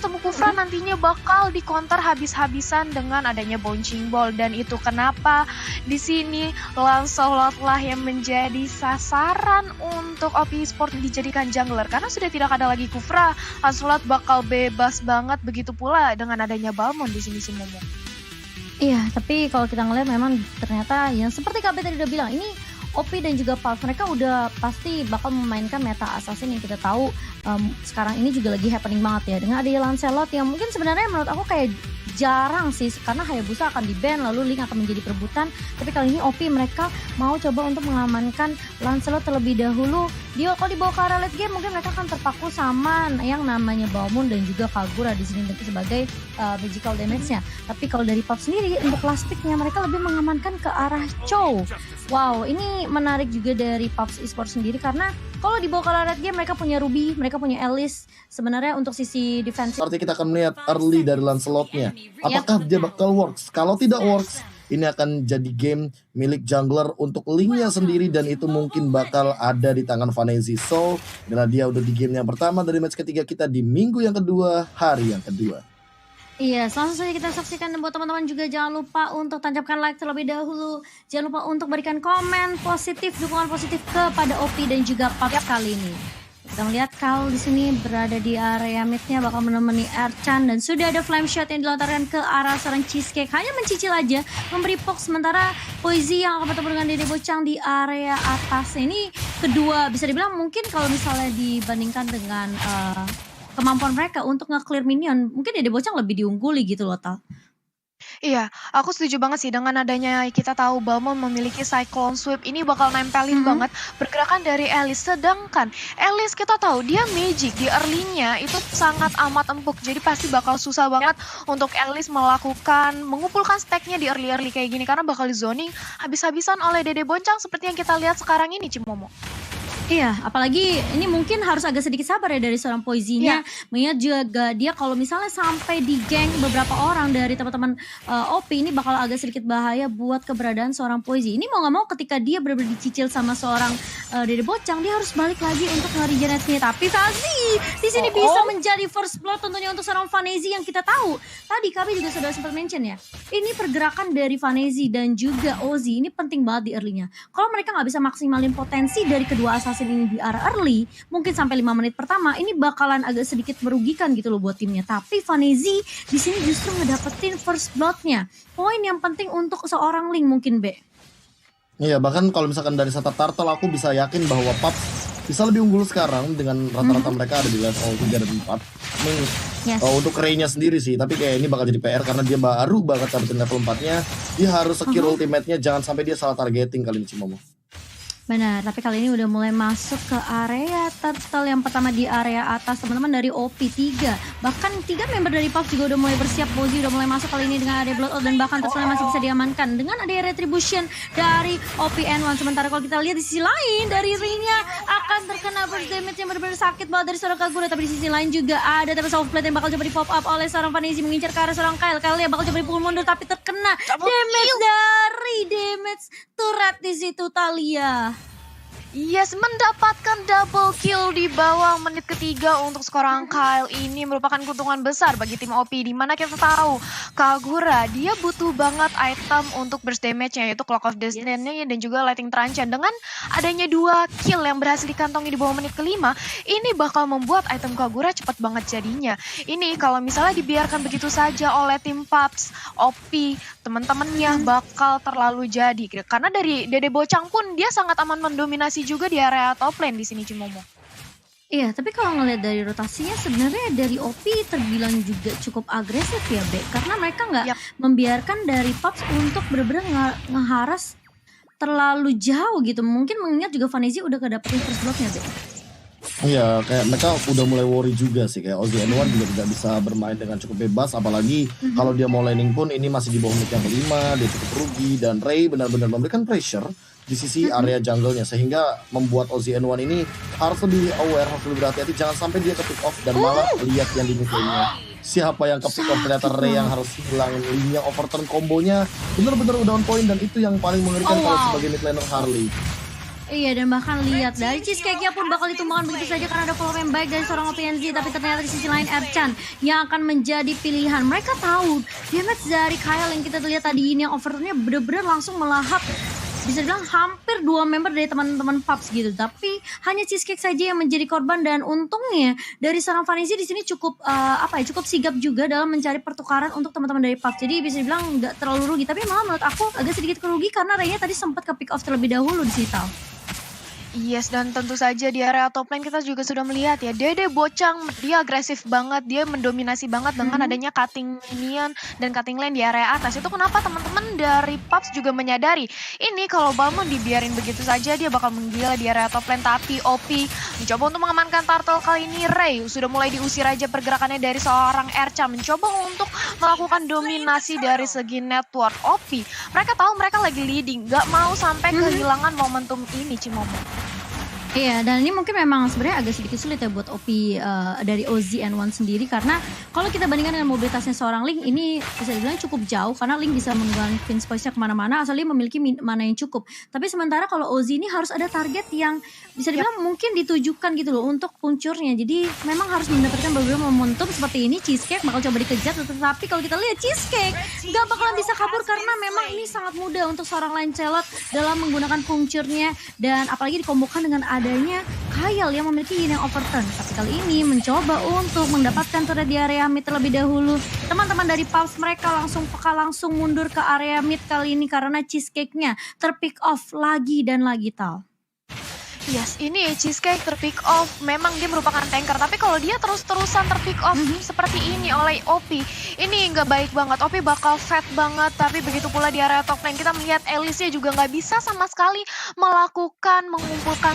ketemu Kufra nantinya bakal dikonter habis-habisan dengan adanya bouncing ball, dan itu kenapa di sini Lancelot lah yang menjadi sasaran untuk OP Sport dijadikan jungler karena sudah tidak ada lagi Kufra. Lancelot bakal bebas banget, begitu pula dengan adanya Balmond di sini si Momo. Iya, tapi kalau kita ngeliat memang ternyata yang seperti KB tadi udah bilang, ini OP dan juga Pulse mereka udah pasti bakal memainkan meta assassin yang kita tahu sekarang ini juga lagi happening banget ya. Dengan adanya Lancelot yang mungkin sebenarnya menurut aku kayak jarang sih, karena Hayabusa akan di-ban lalu Link akan menjadi perebutan. Tapi kali ini OP mereka mau coba untuk mengamankan Lancelot terlebih dahulu. Dia kalau dibawa ke arah late game mungkin mereka akan terpaku sama yang namanya Balmond dan juga Kagura di sini sebagai magical damage-nya. Tapi kalau dari Pop sendiri untuk last pick-nya mereka lebih mengamankan ke arah Chow. Wow, ini menarik juga dari Pops Esports sendiri karena kalau dibawa ke arah late game mereka punya Ruby, mereka punya Alice. Sebenarnya untuk sisi defensive. Artinya kita akan melihat early dari Lancelot-nya. Apakah dia bakal works? Kalau tidak works, ini akan jadi game milik jungler untuk Link-nya sendiri dan itu mungkin bakal ada di tangan Vanezi. So, karena dia udah di game yang pertama dari match ketiga kita di minggu yang kedua, hari yang kedua. Iya, langsung saja kita saksikan, dan buat teman-teman juga jangan lupa untuk tancapkan like terlebih dahulu. Jangan lupa untuk berikan komen positif, dukungan positif kepada OP dan juga Pop kali ini. Kita melihat Kal di sini berada di area mid-nya bakal menemani Erchan dan sudah ada flame shot yang dilontarkan ke arah seorang Cheesecake. Hanya mencicil aja, memberi pox, sementara Poisy yang akan bertemu dengan Dede Bocang di area atas. Ini kedua bisa dibilang mungkin kalau misalnya dibandingkan dengan kemampuan mereka untuk nge-clear minion, mungkin Dede Bocang lebih diungguli gitu loh, Tal. Iya, aku setuju banget sih dengan adanya kita tahu Balmond memiliki Cyclone Sweep, ini bakal nempelin banget pergerakan dari Alice. Sedangkan Alice kita tahu dia magic di early-nya itu sangat amat empuk, jadi pasti bakal susah banget untuk Alice mengumpulkan stack-nya di early kayak gini karena bakal di zoning habis-habisan oleh Dede Bocang seperti yang kita lihat sekarang ini, Cimomo. Iya, apalagi ini mungkin harus agak sedikit sabar ya dari seorang Poisy-nya. Mengingat juga dia kalau misalnya sampai di geng beberapa orang dari teman-teman OP, ini bakal agak sedikit bahaya buat keberadaan seorang Poisy. Ini mau gak mau ketika dia benar-benar dicicil sama seorang Dede Bocang, dia harus balik lagi untuk nge-regenerate-nya. Tapi Fazi di sini bisa menjadi first blood tentunya untuk seorang Vanezi yang kita tahu. Tadi kami juga sudah sempat mention ya. Ini pergerakan dari Vanezi dan juga Ozzy ini penting banget di early-nya. Kalau mereka nggak bisa maksimalin potensi dari kedua assassin ini di arah early, mungkin sampai 5 menit pertama ini bakalan agak sedikit merugikan gitu loh buat timnya. Tapi Vanezi di sini justru ngedapetin first blood-nya. Poin yang penting untuk seorang Link mungkin, Be. Iya, bahkan kalau misalkan dari Sata Turtle aku bisa yakin bahwa Pop bisa lebih unggul sekarang dengan rata-rata mereka ada di level 3 dan 4. Untuk Ray-nya sendiri sih, tapi kayak ini bakal jadi PR karena dia baru banget dapetin level 4-nya. Dia harus skill ultimate-nya, jangan sampai dia salah targeting kali ini Cimomo. Benar, tapi kali ini udah mulai masuk ke area turtle yang pertama di area atas teman-teman dari OP3. Bahkan 3 member dari Puff juga udah mulai bersiap. Bozi udah mulai masuk kali ini dengan area Blood dan bahkan turtle masih bisa diamankan dengan ada retribution dari OPN1. Sementara kalau kita lihat di sisi lain dari ring-nya akan terkena burst damage yang benar-benar sakit banget dari seorang Kagura. Tapi di sisi lain juga ada tapi soft plate yang bakal coba di pop up oleh seorang Vanezi mengincar ke arah seorang Kyle. Kyle yang bakal coba dipukul mundur tapi terkena damage turret di situ Talia. Yes, mendapatkan double kill di bawah menit ketiga untuk seorang Kyle. Ini merupakan keuntungan besar bagi tim OP, dimana kita tahu Kagura dia butuh banget item untuk burst damage-nya, yaitu Clock of Destiny dan juga Lightning Truncheon. Dengan adanya 2 kill yang berhasil dikantongi di bawah menit kelima, ini bakal membuat item Kagura cepat banget jadinya. Ini kalau misalnya dibiarkan begitu saja oleh tim Paps, OP, teman-temannya bakal terlalu jadi. Karena dari Dede Bocang pun dia sangat aman mendominasi juga di area top lane di sini Cimomo. Iya, tapi kalau ngelihat dari rotasinya sebenarnya dari OP terbilang juga cukup agresif ya, Be. Karena mereka nggak membiarkan dari Pops untuk benar-benar ngeharas terlalu jauh gitu. Mungkin mengingat juga Vanezi udah kedapetin first blood-nya, Be. Iya, kayak mereka udah mulai worry juga sih. Kayak OZN1 juga tidak bisa bermain dengan cukup bebas. Apalagi kalau dia mau laning pun ini masih di bawah menit yang kelima. Dia cukup rugi dan Ray benar-benar memberikan pressure di sisi area jungle-nya. Sehingga membuat OZN1 ini harus lebih aware, harus lebih berhati-hati. Jangan sampai dia ke pick off dan malah lihat yang di mid-lane-nya. Siapa yang ke pick off, ternyata Ray yang harus hilangin link-nya, overturn kombonya. Benar-benar udah on point dan itu yang paling mengerikan kalau sebagai mid laner Harley. Iya, dan bahkan lihat dari cheesecake-nya pun bakal ditumbangkan begitu saja karena ada follow yang baik dari seorang OPNZ. Tapi ternyata di sisi lain Ercan yang akan menjadi pilihan. Mereka tahu damage dari Kyle yang kita lihat tadi ini yang overturn-nya bener-bener langsung melahap, bisa dibilang hampir 2 member dari teman-teman Paps gitu. Tapi hanya cheesecake saja yang menjadi korban, dan untungnya dari seorang Vanessa di sini cukup cukup sigap juga dalam mencari pertukaran untuk teman-teman dari Paps. Jadi bisa dibilang nggak terlalu rugi, tapi malah menurut aku agak sedikit kerugi karena Rey-nya tadi sempat ke pick off terlebih dahulu di sini. Yes, dan tentu saja di area top lane kita juga sudah melihat ya, Dede Bocang dia agresif banget, dia mendominasi banget dengan adanya cutting minion dan cutting lane di area atas. Itu kenapa teman-teman dari Paps juga menyadari ini kalau Balmond dibiarin begitu saja dia bakal menggila di area top lane. Tapi OP mencoba untuk mengamankan turtle kali ini. Rey sudah mulai diusir aja pergerakannya dari seorang Ercan, mencoba untuk melakukan dominasi dari segi network. OP mereka tahu mereka lagi leading, gak mau sampai kehilangan momentum ini Cimomo. Iya, dan ini mungkin memang sebenarnya agak sedikit sulit ya buat OP dari OZN1 sendiri, karena kalau kita bandingkan dengan mobilitasnya seorang Link, ini bisa dibilang cukup jauh karena Link bisa menggunakan Queen's Voice-nya kemana-mana asal dia memiliki mana yang cukup. Tapi sementara kalau OZ ini harus ada target yang bisa dibilang mungkin ditujukan gitu loh untuk puncurnya. Jadi memang harus mendapatkan beberapa momentum seperti ini. Cheesecake bakal coba dikejar, tetapi kalau kita lihat Cheesecake nggak bakalan bisa kabur karena memang ini sangat mudah untuk seorang Lancelot dalam menggunakan puncurnya, dan apalagi dikombokan dengan adanya Kyle yang memiliki yin yang overturn. Tapi kali ini mencoba untuk mendapatkan turret di area mid terlebih dahulu. Teman-teman dari Paps mereka langsung mundur ke area mid kali ini karena Cheesecake-nya terpick off lagi dan lagi, Tal. Yes, ini Cheesecake terpick off. Memang dia merupakan tanker, tapi kalau dia terus-terusan terpick off seperti ini oleh OP, ini nggak baik banget. OP bakal fat banget. Tapi begitu pula di area top lane kita melihat Elise juga nggak bisa sama sekali mengumpulkan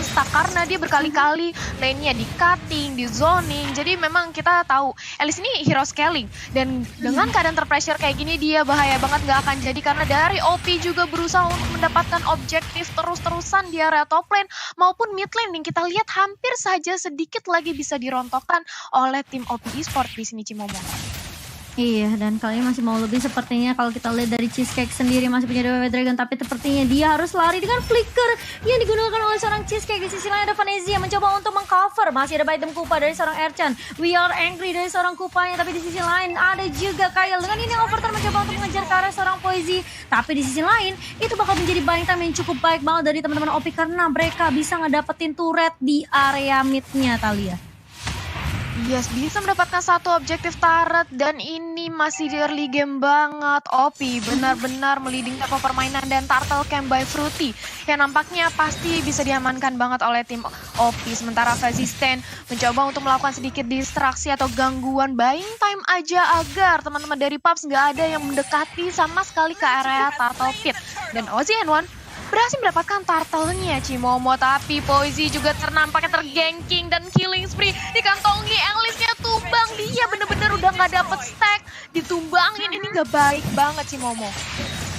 stack karena dia berkali-kali lane-nya di cutting, di zoning. Jadi memang kita tahu Elise ini hero scaling, dan dengan keadaan terpressure kayak gini dia bahaya banget, nggak akan jadi karena dari OP juga berusaha untuk mendapatkan objektif terus-terusan di area top lane maupun mid lane yang kita lihat hampir saja sedikit lagi bisa dirontokkan oleh tim OP Esports di sini Cimomo. Iya, dan kali ini masih mau lebih sepertinya kalau kita lihat dari Cheesecake sendiri masih punya DWW Dragon, tapi sepertinya dia harus lari dengan flicker yang digunakan oleh seorang Cheesecake. Di sisi lain ada Vanessa yang mencoba untuk mengcover, masih ada item Kupa dari seorang Ercan, We Are Angry dari seorang Kupanya, tapi di sisi lain ada juga Kyle dengan ini yang overturn mencoba untuk mengejar ke arah seorang Poisey. Tapi di sisi lain itu bakal menjadi buying time yang cukup baik banget dari teman-teman OP karena mereka bisa ngedapetin turret di area mid-nya, Talia. Yes, bisa mendapatkan satu objektif turret, dan ini masih di early game banget. OP benar-benar meliding tempo permainan, dan Turtle Camp by Fruity yang nampaknya pasti bisa diamankan banget oleh tim OP. Sementara Resisten mencoba untuk melakukan sedikit distraksi atau gangguan buying time aja agar teman-teman dari Paps nggak ada yang mendekati sama sekali ke area Turtle Pit. Dan OZN1 berhasil mendapatkan turtle-nya Cimomo, tapi Poisey juga nampaknya terganking dan killing spree dikantongi. Elise-nya tumbang, dia bener-bener udah nggak dapet stack, ditumbangin. Ini nggak baik banget Cimomo.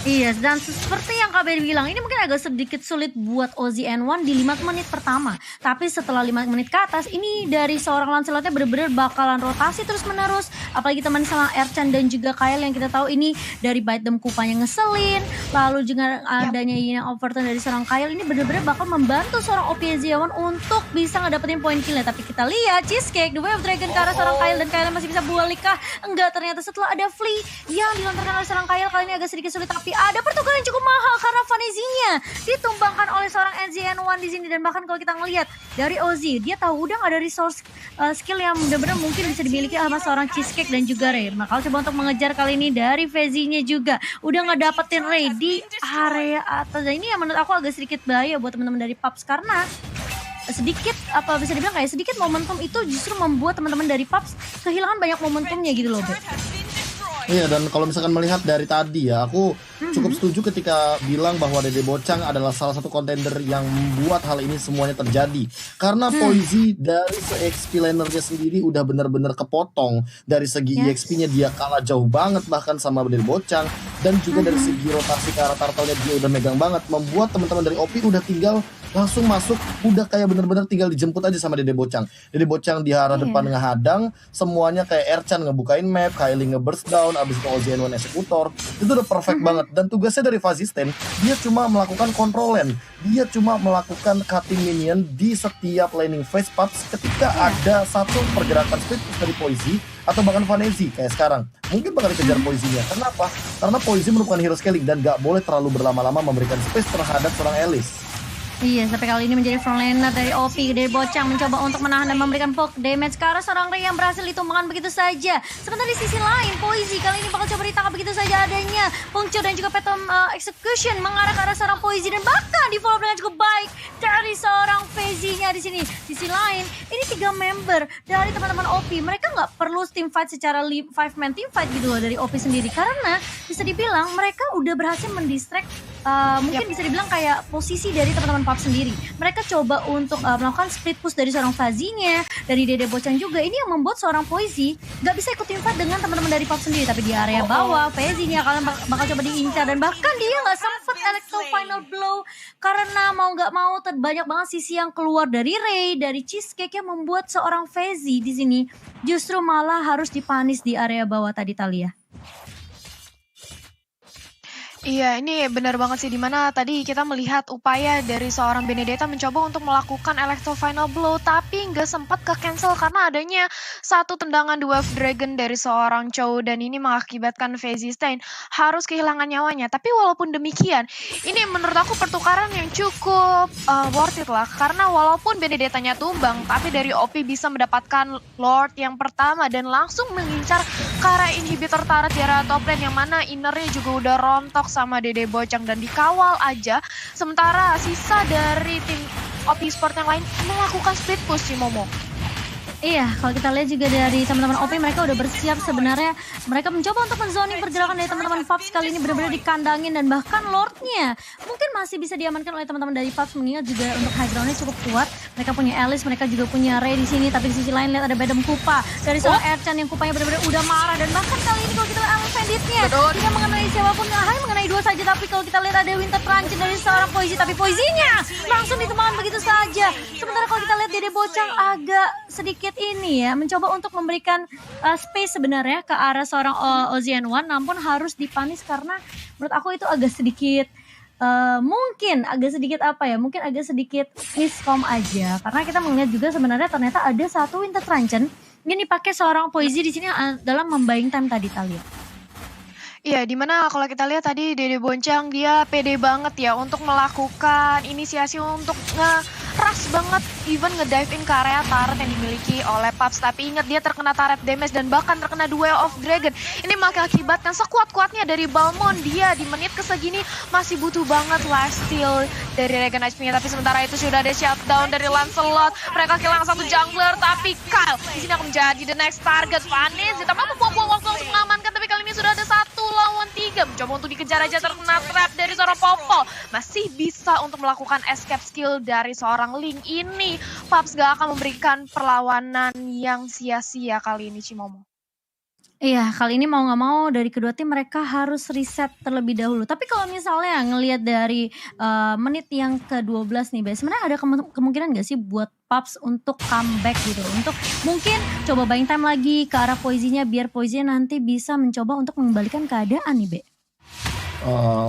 Iya, dan seperti yang KBR bilang, ini mungkin agak sedikit sulit buat OZN1 di 5 menit pertama. Tapi setelah 5 menit ke atas, ini dari seorang Lancelotnya benar-benar bakalan rotasi terus-menerus. Apalagi teman sama Ercan dan juga Kyle yang kita tahu ini dari bite them Kupanya ngeselin. Lalu juga adanya yang overturn dari seorang Kyle, ini benar-benar bakal membantu seorang OPZ1 untuk bisa ngedapetin poin killnya. Tapi kita lihat Cheesecake, The Way of Dragon ke arah seorang Kyle, dan Kyle masih bisa balik kah? Enggak, ternyata setelah ada Flea yang dilontarkan oleh seorang Kyle, kali ini agak sedikit sulit. Tapi ada pertukaran yang cukup mahal karena Vanessa-nya ditumbangkan oleh seorang NZN1 di sini. Dan bahkan kalau kita ngelihat dari Ozzy, dia tahu udah gak ada resource skill yang benar-benar mungkin bisa dimiliki sama seorang Cheesecake dan juga Rey. Maka coba untuk mengejar kali ini dari Fezzy-nya juga udah gak dapetin Rey di area atas. Dan ini yang menurut aku agak sedikit bahaya buat teman-teman dari Paps karena sedikit apa bisa dibilang kayak sedikit momentum itu justru membuat teman-teman dari Paps kehilangan banyak momentumnya gitu loh, Beb. Iya, dan kalau misalkan melihat dari tadi ya, aku cukup setuju ketika bilang bahwa Dede Bocang adalah salah satu kontender yang membuat hal ini semuanya terjadi. Karena Poisey dari se-XP lanernya sendiri udah benar-benar kepotong. Dari segi EXP-nya dia kalah jauh banget bahkan sama Dede Bocang. Dan juga dari segi rotasi ke arah turtle-nya dia udah megang banget. Membuat teman-teman dari OP udah tinggal langsung masuk, udah kayak bener-bener tinggal dijemput aja sama Dede Bocang. Dede Bocang di arah depan ngehadang, semuanya kayak Ercan ngebukain map, Kylie nge-burst down, abis itu OZN1 eksekutor. Itu udah perfect banget. dan tugasnya dari Fazisten, dia cuma melakukan control lane. Dia cuma melakukan cutting minion di setiap laning phase Paps ketika ada satu pergerakan split push dari Poisy atau bahkan Vanezi kayak sekarang. Mungkin bakal dikejar Poisy-nya. Kenapa? Karena Poisy merupakan hero scaling dan gak boleh terlalu berlama-lama memberikan space terhadap seorang Alice. Iya, sampai kali ini menjadi frontliner dari OP, dari Bocang mencoba untuk menahan dan memberikan poke damage ke arah seorang Ray yang berhasil ditumbangkan begitu saja. Sementara di sisi lain, Poisy kali ini bakal coba ditangkap begitu saja adanya. Puncture dan juga Phantom Execution mengarah ke arah seorang Poisy dan bahkan di follow dengan cukup baik dari seorang Fezzy-nya di sini. Sisi lain, ini 3 member dari teman-teman OP. Mereka nggak perlu team fight secara 5-man team fight gitu loh dari OP sendiri. Karena bisa dibilang mereka udah berhasil mendistract mungkin bisa dibilang kayak posisi dari teman-teman Pop sendiri. Mereka coba untuk melakukan split push dari seorang Fazzy-nya, dari Dede Bocang juga. Ini yang membuat seorang Poisy gak bisa ikut team fight dengan teman-teman dari Pop sendiri. Tapi di area bawah, Fezzy-nya kalian bakal coba diincar dan bahkan dia gak sempet electro final blow karena mau gak mau banyak banget sisi yang keluar dari Ray, dari Cheesecake yang membuat seorang Fezzy di sini justru malah harus dipanis di area bawah tadi, Thalia. Iya, ini benar banget sih, dimana tadi kita melihat upaya dari seorang Benedetta mencoba untuk melakukan Electro Final Blow, tapi nggak sempat ke-cancel karena adanya satu tendangan Dwarf Dragon dari seorang Chow, dan ini mengakibatkan Fezzy Stein harus kehilangan nyawanya. Tapi walaupun demikian, ini menurut aku pertukaran yang cukup worth it lah, karena walaupun Benedettanya tumbang, tapi dari OP bisa mendapatkan Lord yang pertama dan langsung mengincar ke arah inhibitor turret di area top lane, yang mana innernya juga udah rontok sama Dede Bocang dan dikawal aja. Sementara sisa dari tim OP Sport yang lain melakukan split push si Momo. Iya, kalau kita lihat juga dari teman-teman OP, mereka udah bersiap sebenarnya. Mereka mencoba untuk menzoning pergerakan dari teman-teman Fabs kali ini benar-benar dikandangin dan bahkan Lordnya mungkin masih bisa diamankan oleh teman-teman dari Fabs, mengingat juga untuk high groundnya cukup kuat. Mereka punya Alice, mereka juga punya Ray di sini, tapi di sisi lain lihat ada Bedem Kupa dari seorang Erchan yang kupanya benar-benar udah marah, dan bahkan kali ini kalau kita lihat Alice Banditnya tidak mengenai siapapun, hanya mengenai 2 saja, tapi kalau kita lihat ada Winter Truncheon dari seorang Poisy, tapi Poisy-nya langsung ditemukan begitu saja. Sementara kalau kita lihat Dede Bocang agak sedikit ini ya, mencoba untuk memberikan space sebenarnya ke arah seorang OZN1, namun harus dipanis karena menurut aku itu agak sedikit mungkin agak sedikit miscom aja, karena kita melihat juga sebenarnya ternyata ada satu Winter Truncheon yang dipakai seorang Poisy di sini dalam membuying time tadi, Thalia. Iya, dimana kalau kita lihat tadi Dede Bocang dia pede banget ya untuk melakukan inisiasi untuk nge-rush banget, even nge-dive in ke area turret yang dimiliki oleh Paps. Tapi ingat, dia terkena turret damage dan bahkan terkena Duel of Dragon. Ini mengakibatkan sekuat-kuatnya dari Balmond. Dia di menit kesegini masih butuh banget lifesteal dari Regan HP-nya. Tapi sementara itu sudah ada shutdown dari Lancelot. Mereka kehilangan satu jungler, tapi Kyle di sini akan menjadi the next target. Vanis ditambah membuang-buang waktu untuk mengamankan, tapi kali ini sudah ada 1 lawan 3. Mencoba untuk dikejar aja, terkena trap dari seorang Popol. Masih bisa untuk melakukan escape skill dari seorang Link ini. Paps gak akan memberikan perlawanan yang sia-sia kali ini, Cimomo. Iya, kali ini mau gak mau dari kedua tim mereka harus reset terlebih dahulu. Tapi kalau misalnya ngelihat dari menit yang ke-12 nih, sebenarnya ada kemungkinan gak sih buat Paps untuk comeback gitu, untuk mungkin coba buying time lagi ke arah Poisy-nya, biar Poisy-nya nanti bisa mencoba untuk mengembalikan keadaan nih, Be?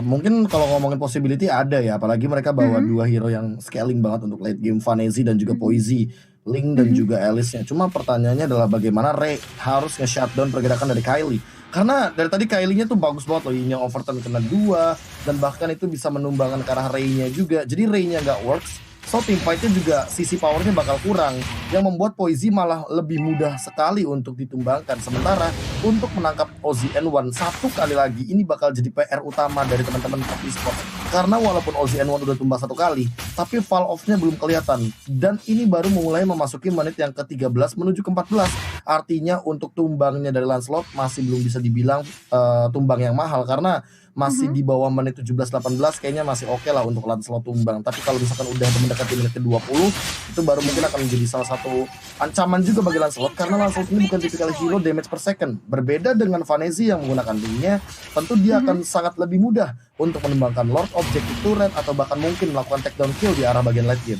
Mungkin kalau ngomongin possibility ada ya, apalagi mereka bawa 2 hero yang scaling banget untuk late game, Vanezi dan juga Poisy, Link dan juga Alice-nya. Cuma pertanyaannya adalah bagaimana Ray harus nge-shutdown pergerakan dari Kylie. Karena dari tadi Kylie-nya tuh bagus banget loh, yang overturn kena 2, dan bahkan itu bisa menumbangkan ke arah Ray-nya juga. Jadi Ray-nya gak works, so team fight-nya juga sisi powernya bakal kurang, yang membuat Poisy malah lebih mudah sekali untuk ditumbangkan. Sementara untuk menangkap OZN1 satu kali lagi, ini bakal jadi PR utama dari teman-teman Top Esports. Karena walaupun OZN1 udah tumbang 1 kali, tapi fall off-nya belum kelihatan. Dan ini baru mulai memasuki menit yang ke-13 menuju ke-14. Artinya untuk tumbangnya dari Lancelot masih belum bisa dibilang tumbang yang mahal, karena masih di bawah menit 17-18 kayaknya masih oke lah untuk Lancelot tumbang. Tapi kalau misalkan udah mendekati menit ke-20, itu baru mungkin akan menjadi salah satu ancaman juga bagi Lancelot, karena Lancelot ini bukan tipikal hero damage per second. Berbeda dengan Vanezi yang menggunakan linknya, tentu dia akan sangat lebih mudah untuk menumbangkan Lord, objective turret, atau bahkan mungkin melakukan takedown kill di arah bagian late game.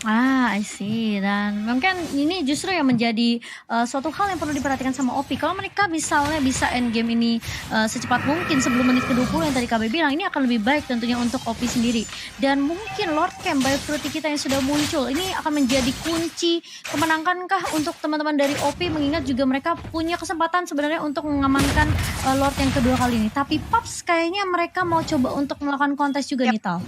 I see. Dan mungkin ini justru yang menjadi suatu hal yang perlu diperhatikan sama OP. Kalau mereka misalnya bisa end game ini secepat mungkin sebelum menit ke-20 yang tadi KB bilang, ini akan lebih baik tentunya untuk OP sendiri. Dan mungkin Lord Camp by Fruity kita yang sudah muncul, ini akan menjadi kunci kemenangankah untuk teman-teman dari OP, mengingat juga mereka punya kesempatan sebenarnya untuk mengamankan Lord yang kedua kali ini. Tapi Paps kayaknya mereka mau coba untuk melakukan kontes juga nih, Tal.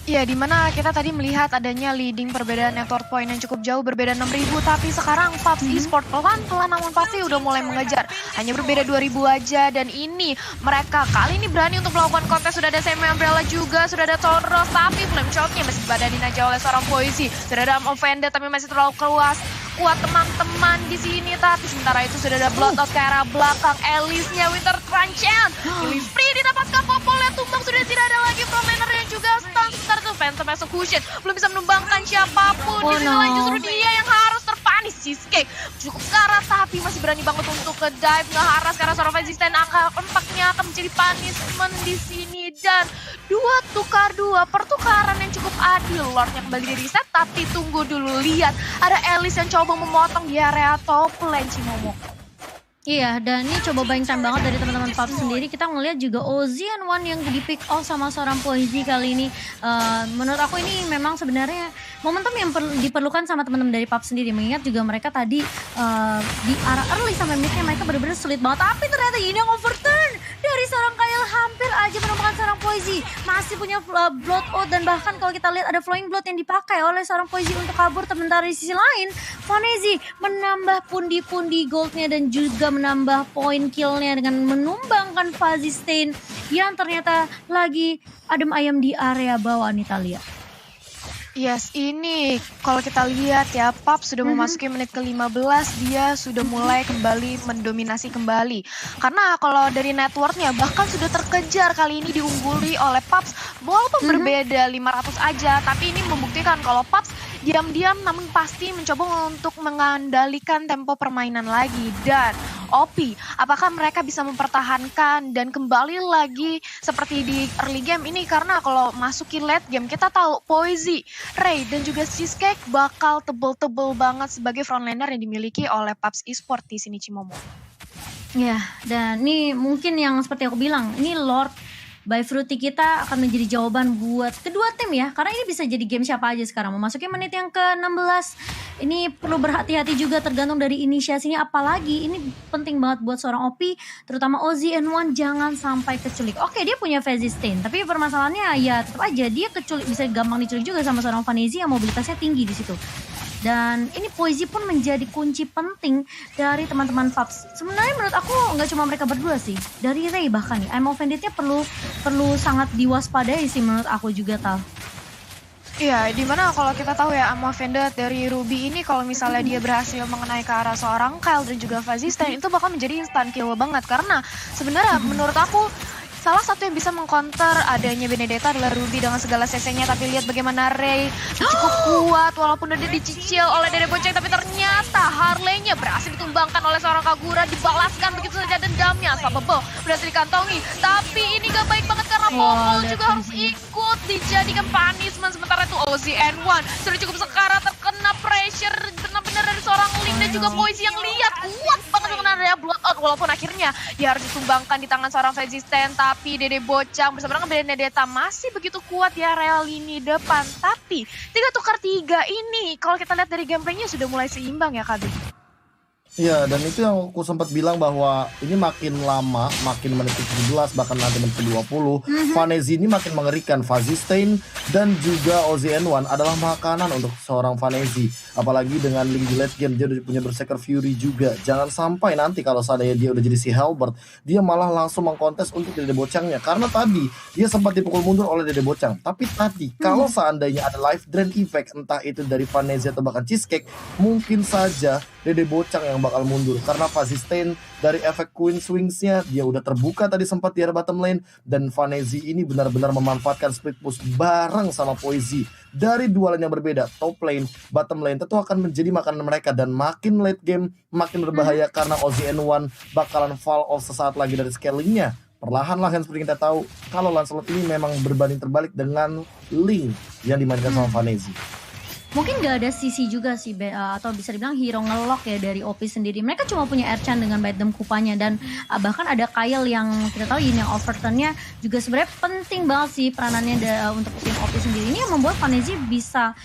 Iya, dimana kita tadi melihat adanya leading perbedaan network point yang cukup jauh, berbeda 6.000, tapi sekarang PUBG Esport pelan-pelan namun pasti udah mulai mengejar. Hanya berbeda 2.000 aja, dan ini mereka kali ini berani untuk melakukan kontes. Sudah ada Semi Umbrella juga, sudah ada Tonros, tapi flame shotnya masih dibadanin aja oleh seorang Poisi. Sudah ada Offender tapi masih terlalu keluas. Kuat teman-teman di sini, tapi sementara itu sudah ada Bloodlord ke arah belakang. Alice-nya Winter Tranchant. Killing free didapatkan Popolnya, tumbang sudah tidak ada lagi frontliner yang juga stun. Sementara itu Phantom Execution belum bisa menumbangkan siapapun. Di sini lain justru dia yang harus terpanis. Cheesecake cukup karat tapi masih berani banget untuk ke dive ngeharas karena seorang resisten empaknya akan menjadi punishment di sini, dan 2 pertukaran yang cukup adil. Lordnya kembali di reset, tapi tunggu dulu, lihat ada Alice yang coba memotong di area top lane Cimomo. Iya, dan ini coba buying time banget dari teman-teman PUBG sendiri. Kita ngelihat juga Ozian1 yang di pick off sama seorang Poisi kali ini. Menurut aku ini memang sebenarnya momentum yang diperlukan sama teman-teman dari PUBG sendiri. Mengingat juga mereka tadi di arah early sampai midnya mereka benar-benar sulit banget. Tapi ternyata ini yang overturn dari seorang Kyle, hampir aja menemukan seorang Poisi. Masih punya blood out, dan bahkan kalau kita lihat ada flowing blood yang dipakai oleh seorang Poisi untuk kabur. Sementara di sisi lain, Vanezi menambah pundi-pundi goldnya dan juga menambah poin killnya dengan menumbangkan Fuzzy Stain yang ternyata lagi adem ayam di area bawah nih, Talia. Yes, ini kalau kita lihat ya, PUBG sudah memasuki menit ke-15, dia sudah mulai kembali mendominasi kembali. Karena kalau dari networknya bahkan sudah terkejar kali ini diungguli oleh PUBG. Walaupun berbeda 500 aja, tapi ini membuktikan kalau PUBG diam-diam namun pasti mencoba untuk mengendalikan tempo permainan lagi. Dan OP, apakah mereka bisa mempertahankan dan kembali lagi seperti di early game ini? Karena kalau masukin late game kita tahu Poisi, Ray dan juga Cheesecake bakal tebel-tebel banget sebagai frontliner yang dimiliki oleh PUBG Esport di sini, Cimomo. Ya, dan ini mungkin yang seperti aku bilang, ini Lord by Fruity kita akan menjadi jawaban buat kedua tim ya. Karena ini bisa jadi game siapa aja sekarang. Memasuki menit yang ke-16. Ini perlu berhati-hati juga tergantung dari inisiasinya. Apalagi ini penting banget buat seorang OP. Terutama Ozian1 jangan sampai keculik. Oke, dia punya Fuzzy Stain. Tapi permasalahannya ya tetap aja dia keculik. Bisa gampang diculik juga sama seorang Vanezi yang mobilitasnya tinggi di situ. Dan ini Poisi pun menjadi kunci penting dari teman-teman PUBG. Sebenarnya menurut aku nggak cuma mereka berdua sih. Dari Ray bahkan nih, I'm Offended-nya perlu sangat diwaspadai sih menurut aku juga, Tal. Iya, dimana kalau kita tahu ya, I'm Offended dari Ruby ini kalau misalnya dia berhasil mengenai ke arah seorang Kyle dan juga Fuzzy Stain, itu bakal menjadi instant kill banget. Karena sebenarnya menurut aku salah satu yang bisa mengcounter adanya Benedetta adalah Ruby dengan segala CC-nya. Tapi lihat bagaimana Ray cukup kuat walaupun udah dicicil oleh Dede Boceng. Tapi ternyata Harley-nya berhasil ditumbangkan oleh seorang Kagura. Dibalaskan begitu saja dendamnya. Unstoppable berhasil dikantongi. Tapi ini gak baik banget karena Popol juga harus ikut dijadikan punishment. Sementara itu Ozian1 sudah cukup sekarat, terkena pressure benar-benar dari seorang Link dan juga Poisi yang lihat kuat banget dengan area blood out. Walaupun akhirnya dia harus ditumbangkan di tangan seorang resisten. Tapi Dede Bocang bersama dengan Benedetta masih begitu kuat ya area lini depan. Tapi 3-3 ini kalau kita lihat dari gameplaynya sudah mulai seimbang ya, Kabi. Iya, dan itu yang aku sempat bilang bahwa ini makin lama, makin menit ke-17, bahkan nanti menit ke-20, Vanezi ini makin mengerikan. Fuzzy Stain dan juga Ozian1 adalah makanan untuk seorang Vanezi. Apalagi dengan link di late game, dia udah punya Berserker Fury juga. Jangan sampai nanti kalau seandainya dia udah jadi si Halberd, dia malah langsung mengkontes untuk Dede Bocangnya. Karena tadi dia sempat dipukul mundur oleh Dede Bocang. Tapi tadi, kalau seandainya ada life drain effect, entah itu dari Vanezi atau bahkan Cheesecake, mungkin saja Dede Bocang yang bakal mundur. Karena Fuzzy Stain dari efek Queen Swings-nya, dia udah terbuka tadi sempat di area bottom lane. Dan Vanezi ini benar-benar memanfaatkan split push bareng sama Poisi. Dari dua lane yang berbeda, top lane, bottom lane, tentu akan menjadi makanan mereka. Dan makin late game, makin berbahaya karena Ozian1 bakalan fall off sesaat lagi dari scaling-nya. Perlahan-lahan seperti kita tahu, kalau Lancelot ini memang berbanding terbalik dengan Link yang dimainkan sama Vanezi. Mungkin gak ada sisi juga sih atau bisa dibilang hero ngelock ya dari OP sendiri. Mereka cuma punya Ercan dengan Bite Kupanya dan bahkan ada Kyle yang kita tahu ini yang overturnnya juga sebenarnya penting banget sih peranannya untuk tim OP sendiri. Ini yang membuat Vanezi bisa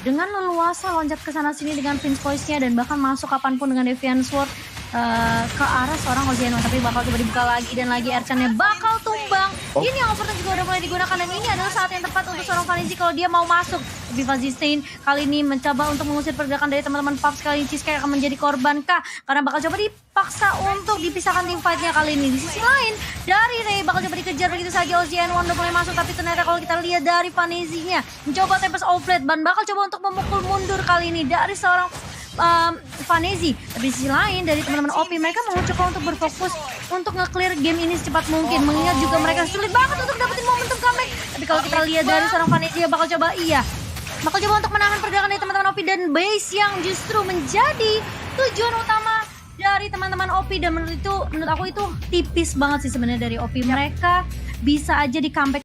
dengan leluasa loncat ke sana sini dengan Prince Voice-nya dan bahkan masuk kapanpun dengan Deviant Sword ke arah seorang Ozeano, tapi bakal coba dibuka lagi dan lagi Ercan-nya bakal tumbang. Ini yang overturn juga udah mulai digunakan dan ini adalah saat yang tepat untuk seorang Vanezi kalau dia mau masuk. Tapi Fuzzy Stain kali ini mencoba untuk mengusir pergerakan dari teman-teman Pups. Kali ini Cheesecake akan menjadi korban kah? Karena bakal coba dipaksa untuk dipisahkan tim fight-nya kali ini. Di sisi lain, dari Ray bakal coba dikejar begitu saja. OZN1 udah mulai masuk, tapi ternyata kalau kita lihat dari Vanezi-nya mencoba Tempest Outlet, ban bakal coba untuk memukul mundur kali ini dari seorang Vanezi. Tapi di sisi lain dari teman-teman OP mereka mau coba untuk berfokus untuk nge-clear game ini secepat mungkin. Mengingat juga mereka sulit banget untuk dapetin momentum comeback. Tapi kalau kita lihat dari seorang Vanezi ya bakal coba untuk menahan pergerakan dari teman-teman OP dan base yang justru menjadi tujuan utama dari teman-teman OP. Dan menurut aku itu tipis banget sih sebenarnya dari OP. Mereka bisa aja di comeback